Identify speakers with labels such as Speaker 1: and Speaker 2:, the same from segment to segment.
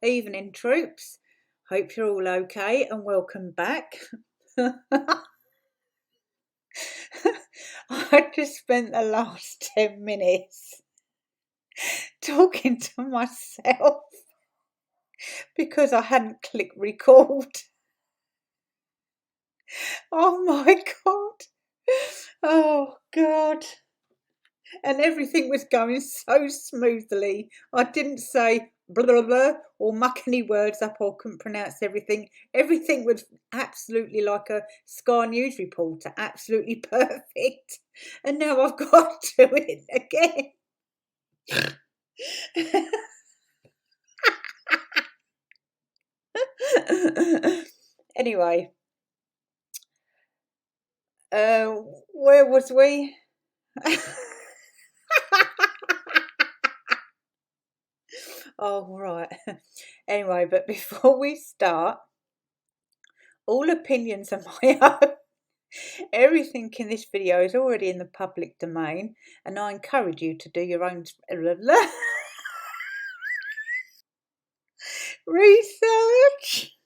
Speaker 1: Evening, troops. Hope you're all okay and welcome back. I just spent the last 10 minutes talking to myself because I hadn't clicked record. Oh my God. Oh God. And everything was going so smoothly. I didn't say blah blah blah or muck any words up or couldn't pronounce everything. Everything was absolutely like a Sky News reporter, absolutely perfect. And now I've got to do it again. Anyway, where was we? Oh, right. Anyway, but before we start, all opinions are my own. Everything in this video is already in the public domain, and I encourage you to do your own research.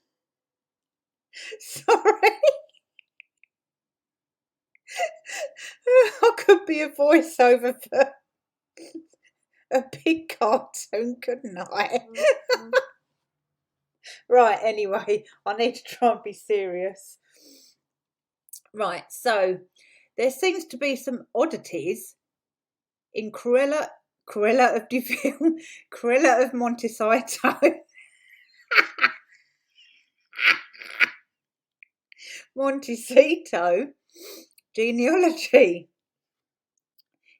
Speaker 1: Sorry. I could be a voiceover for a big cartoon, couldn't I? Right, anyway, I need to try and be serious. Right, so there seems to be some oddities in Cruella of Deville, Cruella of Montecito, Montecito genealogy.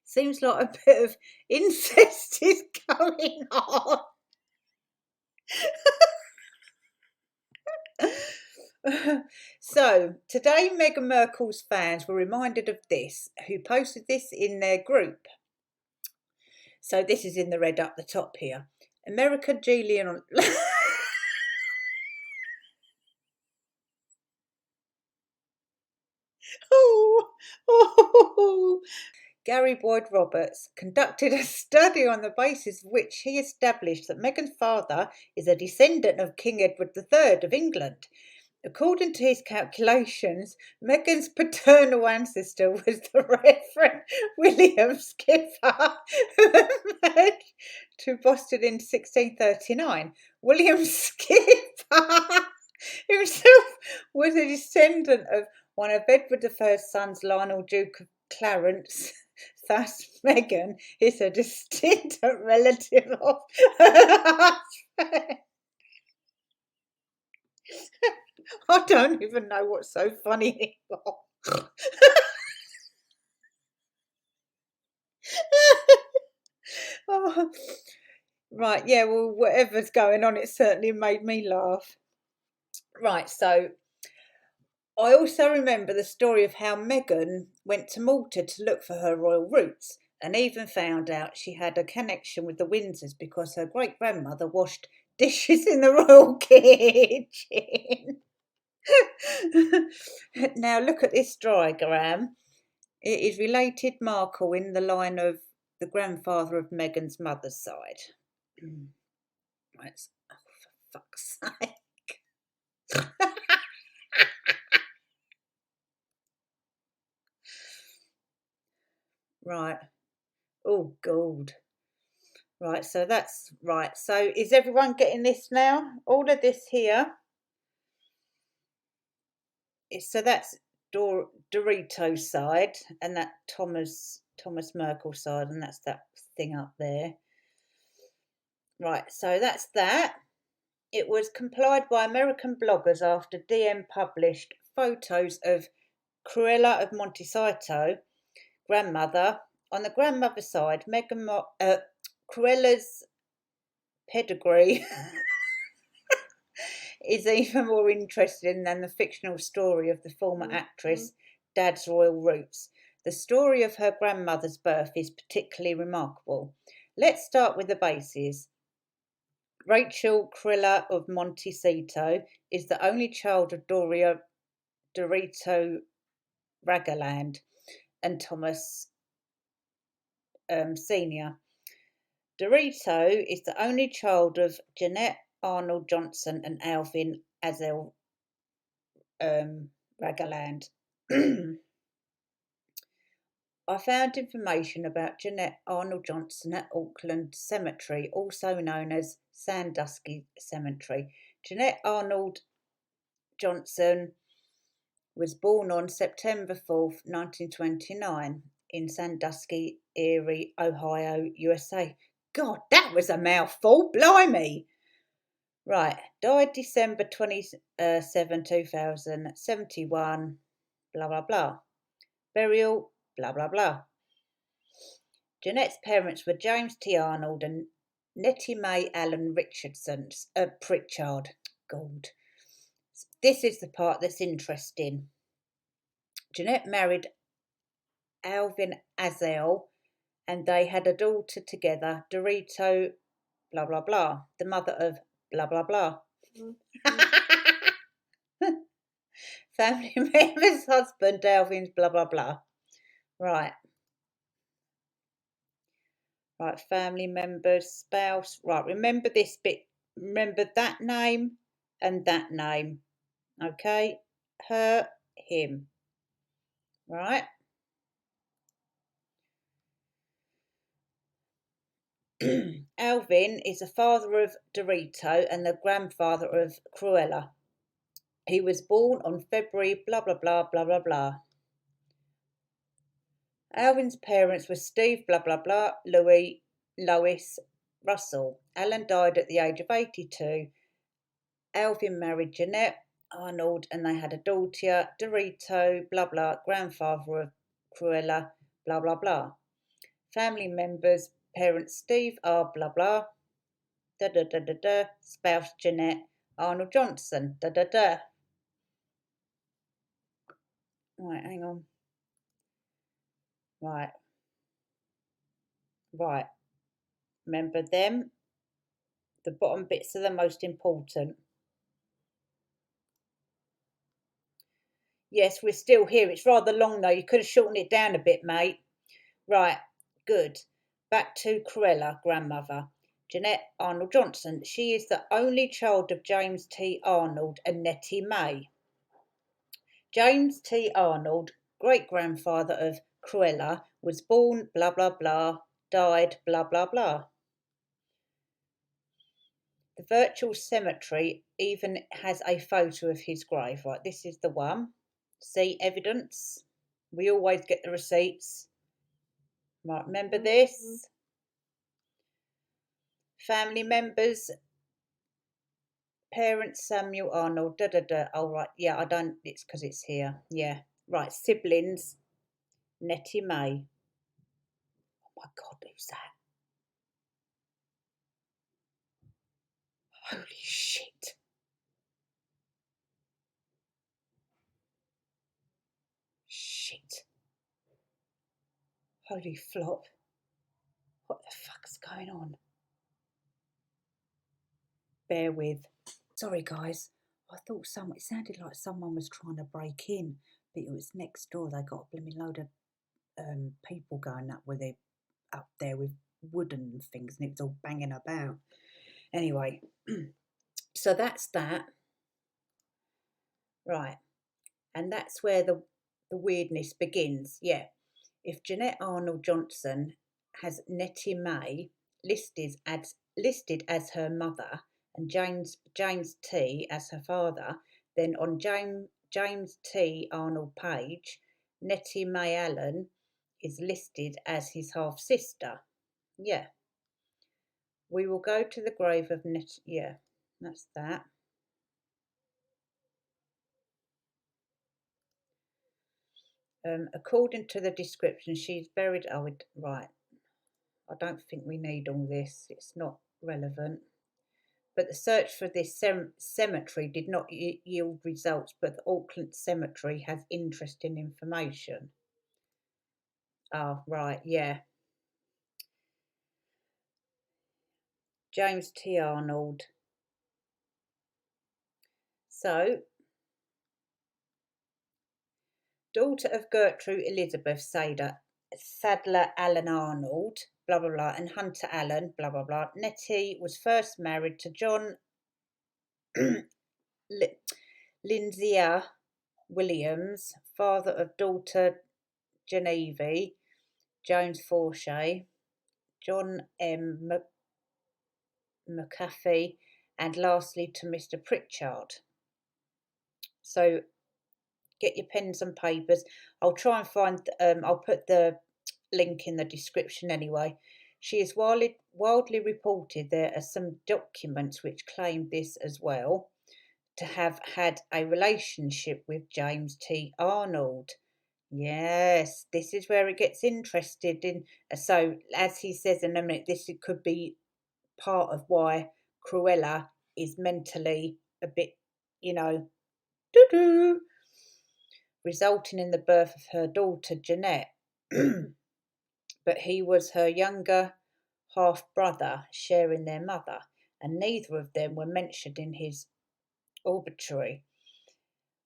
Speaker 1: Seems like a bit of incest is going on. So today Meghan Markle's fans were reminded of this, who posted this in their group. So this is in the red up the top here. America Julian oh. Gary Boyd Roberts conducted a study on the basis of which he established that Meghan's father is a descendant of King Edward III of England. According to his calculations, Meghan's paternal ancestor was the Reverend William Skipper, who emerged to Boston in 1639. William Skipper himself was a descendant of one of Edward I's sons, Lionel, Duke of Clarence. Thus, Meghan is a distant relative of her husband. I don't even know what's so funny anymore. Oh, right, yeah, well, whatever's going on, it certainly made me laugh. Right, so I also remember the story of how Meghan went to Malta to look for her royal roots and even found out she had a connection with the Windsors because her great-grandmother washed dishes in the royal kitchen. Now look at this diagram. It is related Markle in the line of the grandfather of Meghan's mother's side. Right. Oh, for fuck's sake. Right. Oh, God. Right, so that's right. So is everyone getting this now? All of this here. So that's Dorito's side, and that Thomas Markle side, and that's that thing up there. Right, so that's that. It was complied by American bloggers after DM published photos of Cruella of Montecito, grandmother. On the grandmother side, Cruella's pedigree is even more interesting than the fictional story of the former actress Dad's royal roots. The story of her grandmother's birth is particularly remarkable. Let's start with the bases. Rachel Cruella of Montecito is the only child of Dorito Ragaland and Thomas Sr. Dorito is the only child of Jeanette Arnold Johnson and Alvin Azel Ragaland. I found information about Jeanette Arnold Johnson at Auckland Cemetery, also known as Sandusky Cemetery. Jeanette Arnold Johnson was born on September 4th, 1929 in Sandusky, Erie, Ohio, USA. God, that was a mouthful, blimey. Right, died December 27, 2000, 71, blah, blah, blah. Burial, blah, blah, blah. Jeanette's parents were James T. Arnold and Nettie Mae Allen Pritchard. God. This is the part that's interesting. Jeanette married Alvin Azel and they had a daughter together, Dorito, blah, blah, blah, the mother of blah, blah, blah. Family member's husband, Alvin's blah, blah, blah. Right. Right, family members, spouse. Right, remember this bit. Remember that name and that name. Okay? Her, him. Right? Alvin is the father of Dorito and the grandfather of Cruella. He was born on February blah blah blah blah blah blah. Alvin's parents were Steve blah blah blah, Lois Russell. Alan died at the age of 82. Alvin married Jeanette Arnold and they had a daughter, Dorito blah blah, grandfather of Cruella blah blah blah. Family members, parents Steve R blah blah, da da da da da, spouse Jeanette Arnold Johnson, da da da. Right, hang on. Right. Remember them? The bottom bits are the most important. Yes, we're still here. It's rather long though. You could have shortened it down a bit, mate. Right, good. Back to Cruella, grandmother. Jeanette Arnold Johnson. She is the only child of James T. Arnold and Nettie Mae. James T. Arnold, great-grandfather of Cruella, was born blah blah blah, died blah blah blah. The virtual cemetery even has a photo of his grave. Right, this is the one. See, evidence. We always get the receipts. Right, remember this? Family members, parents Samuel Arnold, da da da. Oh, right, yeah, I don't, it's because it's here. Yeah, right, siblings, Nettie Mae. Oh my God, who's that? Holy shit. Shit. Holy flop. What the fuck's going on? Bear with. Sorry, guys. I thought it sounded like someone was trying to break in, but it was next door. They got a blooming load of people going up there with wooden things, and it was all banging about. Anyway, so that's that. Right. And that's where the weirdness begins. Yeah. If Jeanette Arnold Johnson has Nettie Mae listed as her mother and James T as her father, then on James T Arnold page, Nettie Mae Allen is listed as his half sister. Yeah. We will go to the grave of Nettie. Yeah, that's that. According to the description, she's buried. Oh, right. I don't think we need all this. It's not relevant. But the search for this cemetery did not yield results, but the Auckland Cemetery has interesting information. Oh, right, yeah. James T. Arnold. So, daughter of Gertrude Elizabeth Sadler Allen Arnold, blah, blah, blah, and Hunter Allen, blah, blah, blah. Nettie was first married to John Lindsay Williams, father of daughter Genevieve Jones Forshey, John M. McAfee, and lastly to Mr. Pritchard. So get your pens and papers. I'll try and find, I'll put the link in the description anyway. She is wildly reported there are some documents which claim this as well, to have had a relationship with James T. Arnold. Yes, this is where it gets interested in. So, as he says in a minute, this could be part of why Cruella is mentally a bit, doo-doo, resulting in the birth of her daughter Jeanette. But he was her younger half brother, sharing their mother, and neither of them were mentioned in his obituary.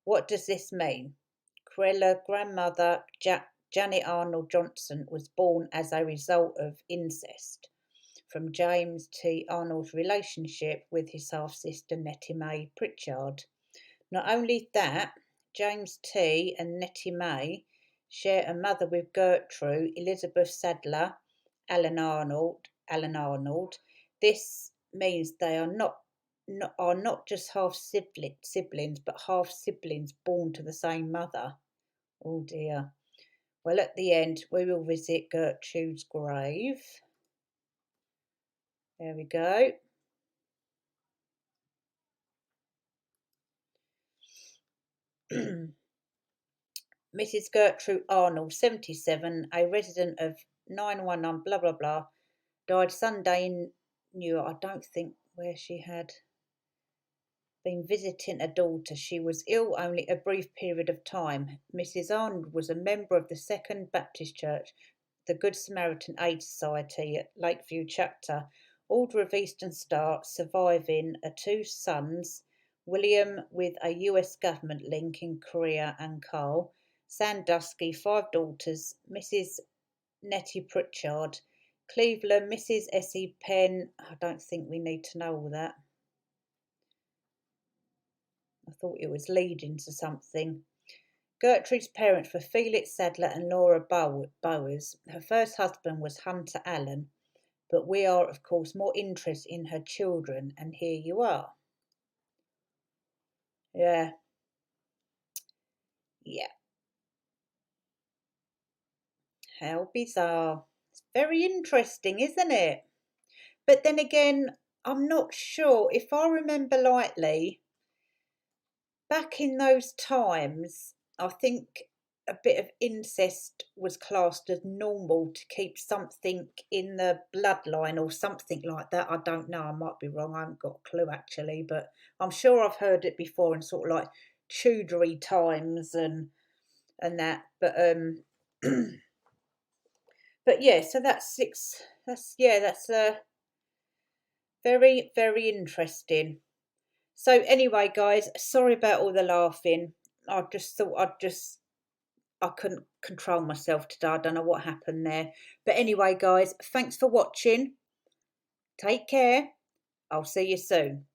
Speaker 1: What does this mean? Cruella's grandmother, Janet Arnold Johnson, was born as a result of incest from James T. Arnold's relationship with his half-sister Nettie Mae Pritchard. Not only that, James T. and Nettie Mae share a mother with Gertrude Elizabeth Sadler, Alan Arnold. This means they are not just half siblings, but half siblings born to the same mother. Oh dear. Well, at the end, we will visit Gertrude's grave. There we go. Mrs. Gertrude Arnold, 77, a resident of 919 blah blah blah, died Sunday in New York. I don't think where she had been visiting a daughter. She was ill only a brief period of time. Mrs. Arnold was a member of the Second Baptist Church, the Good Samaritan Aid Society at Lakeview Chapter, Order of Eastern Star, surviving two sons, William with a US government link in Korea and Carl, Sandusky, 5 daughters, Mrs. Nettie Pritchard, Cleveland, Mrs. Essie Penn. I don't think we need to know all that. I thought it was leading to something. Gertrude's parents were Felix Sadler and Laura Bowers. Her first husband was Hunter Allen, but we are, of course, more interested in her children, and here you are. Yeah. How bizarre. It's very interesting, isn't it? But then again, I'm not sure. If I remember rightly, back in those times, I think a bit of incest was classed as normal to keep something in the bloodline or something like that. I don't know. I might be wrong. I haven't got a clue actually, but I'm sure I've heard it before in sort of like Tudory times and that. But but yeah. So that's 6. That's very very interesting. So anyway, guys, sorry about all the laughing. I just thought I couldn't control myself today. I don't know what happened there. But anyway, guys, thanks for watching. Take care. I'll see you soon.